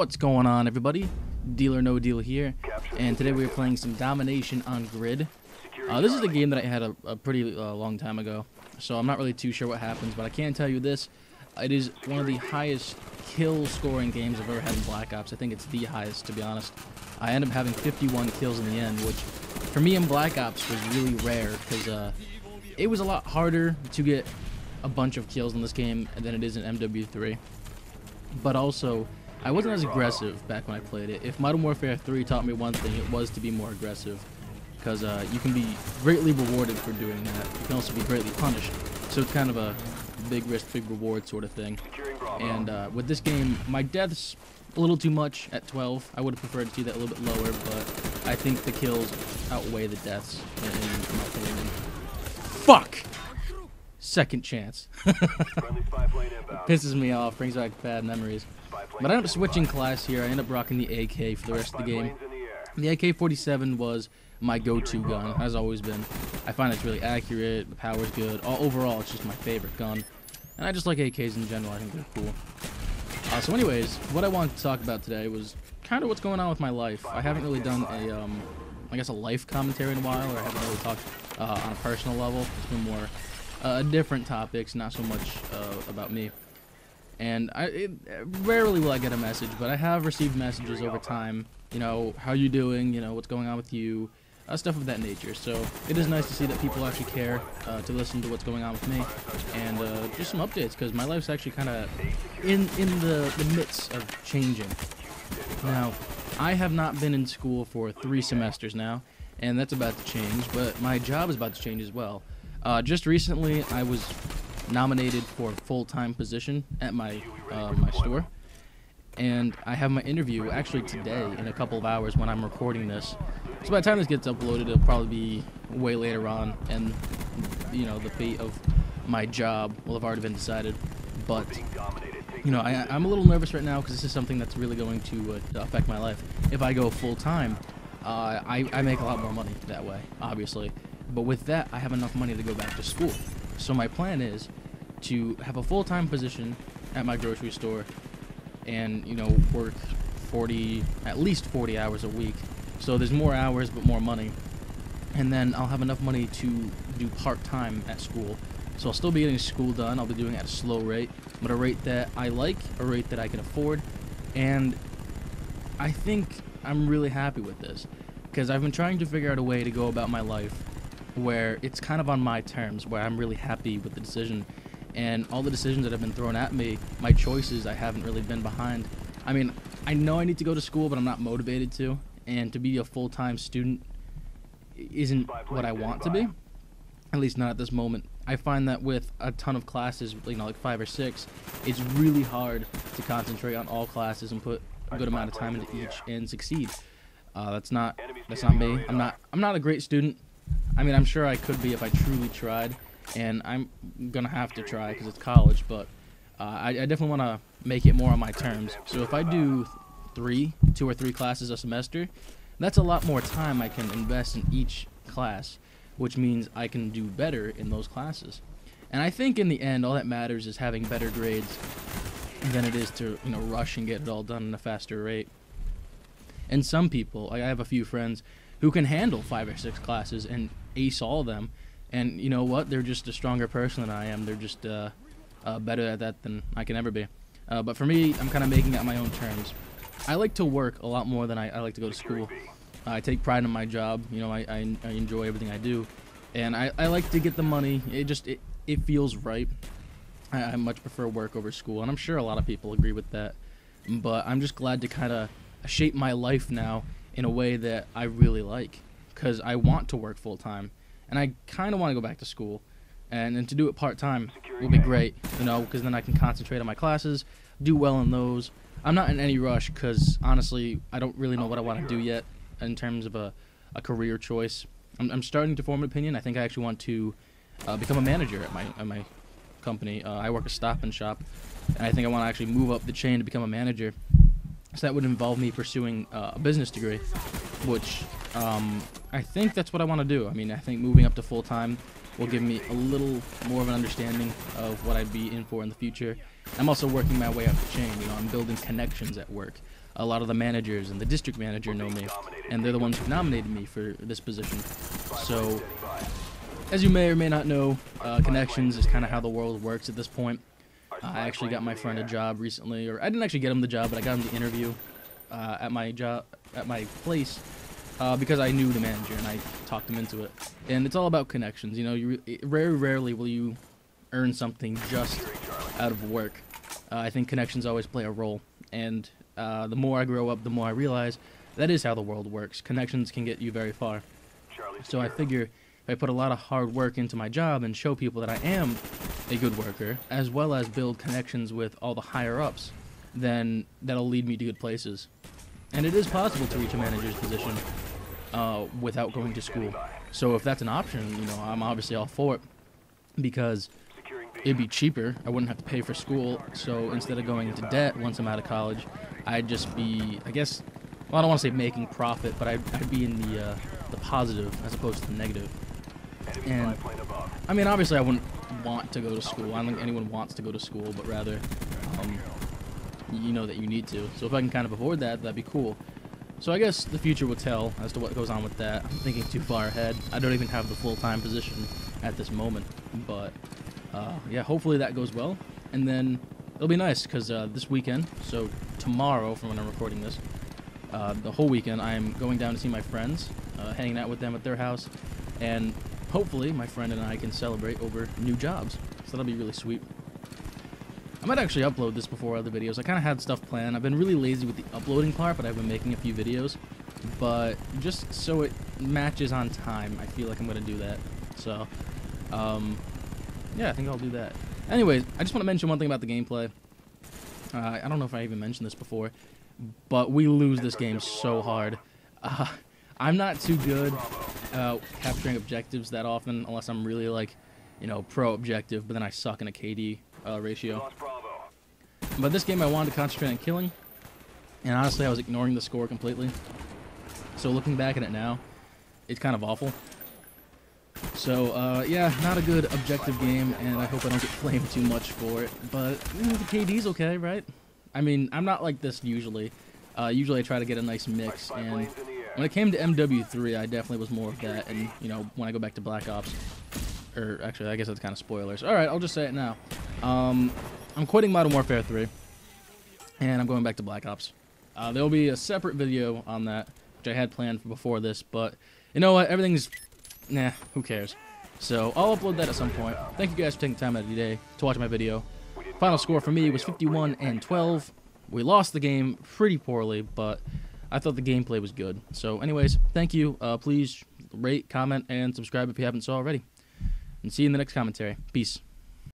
What's going on, everybody? Deal or No Deal here, and today we are playing some Domination on Grid. This is a game that I had a pretty long time ago, so I'm not really too sure what happens, but I can tell you this. It is one of the highest kill-scoring games I've ever had in Black Ops. I think it's the highest, to be honest. I ended up having 51 kills in the end, which for me in Black Ops was really rare, because it was a lot harder to get a bunch of kills in this game than it is in MW3. But also, I wasn't as aggressive back when I played it. If Modern Warfare 3 taught me one thing, it was to be more aggressive. Because you can be greatly rewarded for doing that. You can also be greatly punished. So it's kind of a big risk, big reward sort of thing. And with this game, my deaths a little too much at 12. I would have preferred to see that a little bit lower, but I think the kills outweigh the deaths, in my opinion. Fuck! Second chance. Pisses me off, brings back bad memories. But I ended up switching class here. I ended up rocking the AK for the rest of the game. The AK-47 was my go-to gun, has always been. I find it's really accurate, the power's good. Overall, it's just my favorite gun. And I just like AKs in general, I think they're cool. So anyways, what I wanted to talk about today was kind of what's going on with my life. I haven't really done a, I guess a life commentary in a while, or I haven't really talked on a personal level. It's been more different topics, not so much about me. And rarely will I get a message, but I have received messages over time. You know, how you doing? You know, what's going on with you? Stuff of that nature. So it is nice to see that people actually care to listen to what's going on with me, and just some updates, because my life's actually kind of in the midst of changing. Now, I have not been in school for 3 semesters now, and that's about to change. But my job is about to change as well. Just recently, I was nominated for a full-time position at my my store, and I have my interview actually today in a couple of hours when I'm recording this. So by the time this gets uploaded, it'll probably be way later on, and you know, the fate of my job will have already been decided. But you know, I'm a little nervous right now, because this is something that's really going to affect my life. If I go full-time, I make a lot more money that way, obviously. But with that, I have enough money to go back to school. So my plan is to have a full-time position at my grocery store, and you know, work at least 40 hours a week. So there's more hours but more money, and then I'll have enough money to do part-time at school. So I'll still be getting school done. I'll be doing it at a slow rate, but a rate that I like, a rate that I can afford, and I think I'm really happy with this, because I've been trying to figure out a way to go about my life where it's kind of on my terms, where I'm really happy with the decision. And all the decisions that have been thrown at me, my choices, I haven't really been behind. I mean, I know I need to go to school, but I'm not motivated to. And to be a full-time student isn't what I want to be, at least not at this moment. I find that with a ton of classes, you know, like 5 or 6, it's really hard to concentrate on all classes and put a good amount of time into each and succeed. That's not me. I'm not a great student. I mean, I'm sure I could be if I truly tried, and I'm gonna have to try because it's college, but I definitely want to make it more on my terms. So if I do 2 or 3 classes a semester, that's a lot more time I can invest in each class, which means I can do better in those classes. And I think in the end, all that matters is having better grades than it is to, you know, rush and get it all done at a faster rate. And some people, I have a few friends who can handle 5 or 6 classes and ace all of them, and you know what? They're just a stronger person than I am. They're just better at that than I can ever be. But for me, I'm kind of making it on my own terms. I like to work a lot more than I like to go to school. I take pride in my job. You know, I enjoy everything I do, and I like to get the money. It feels right. I much prefer work over school, and I'm sure a lot of people agree with that. But I'm just glad to kind of shape my life now in a way that I really like, because I want to work full-time, and I kind of want to go back to school, and to do it part-time will be great, you know, because then I can concentrate on my classes, do well in those. I'm not in any rush, because honestly, I don't really know what I want to do yet in terms of a career choice. I'm starting to form an opinion. I think I actually want to become a manager at my company. I work a Stop and Shop, and I think I want to actually move up the chain to become a manager. So that would involve me pursuing a business degree, which I think that's what I want to do. I mean, I think moving up to full-time will give me a little more of an understanding of what I'd be in for in the future. I'm also working my way up the chain. You know, I'm building connections at work. A lot of the managers and the district manager know me, and they're the ones who nominated me for this position. So, as you may or may not know, connections is kind of how the world works at this point. I actually got my friend a job recently, or I didn't actually get him the job, but I got him the interview at my place because I knew the manager and I talked him into it. And it's all about connections. You know, very rarely will you earn something just out of work. I think connections always play a role, and the more I grow up, the more I realize that is how the world works. Connections can get you very far. So I figure if I put a lot of hard work into my job and show people that I am a good worker, as well as build connections with all the higher-ups, then that'll lead me to good places. And it is possible to reach a manager's position without going to school. So if that's an option, you know, I'm obviously all for it, because it'd be cheaper. I wouldn't have to pay for school, so instead of going into debt once I'm out of college, I'd just be, I guess, well, I don't want to say making profit, but I'd be in the positive as opposed to the negative. And, I mean, obviously I wouldn't want to go to school. I don't think anyone wants to go to school, but rather, you know that you need to. So if I can kind of avoid that, that'd be cool. So I guess the future will tell as to what goes on with that. I'm thinking too far ahead. I don't even have the full-time position at this moment, but yeah, hopefully that goes well. And then it'll be nice because this weekend, so tomorrow from when I'm recording this, the whole weekend I'm going down to see my friends, hanging out with them at their house, and hopefully my friend and I can celebrate over new jobs. So that'll be really sweet. I might actually upload this before other videos. I kind of had stuff planned. I've been really lazy with the uploading part, but I've been making a few videos. But just so it matches on time, I feel like I'm going to do that. So, yeah, I think I'll do that. Anyways, I just want to mention one thing about the gameplay. I don't know if I even mentioned this before, but we lose this game so hard. I'm not too good capturing objectives that often, unless I'm really, like, you know, pro objective, but then I suck in a KD ratio. But this game I wanted to concentrate on killing, and honestly I was ignoring the score completely. So looking back at it now, it's kind of awful. So yeah, not a good objective game, and I hope I don't get flamed too much for it. But you know, the KD's okay, right? I mean, I'm not like this usually. Usually I try to get a nice mix, and when it came to MW3, I definitely was more of that. And you know, when I go back to Black Ops, or actually, I guess that's kind of spoilers. All right, I'll just say it now. I'm quitting Modern Warfare 3, and I'm going back to Black Ops. There'll be a separate video on that, which I had planned for before this, but you know what? Everything's, nah, who cares? So I'll upload that at some point. Thank you guys for taking time out of your day to watch my video. Final score for me was 51-12. We lost the game pretty poorly, but I thought the gameplay was good. So anyways, thank you. Please rate, comment, and subscribe if you haven't so already. And see you in the next commentary. Peace.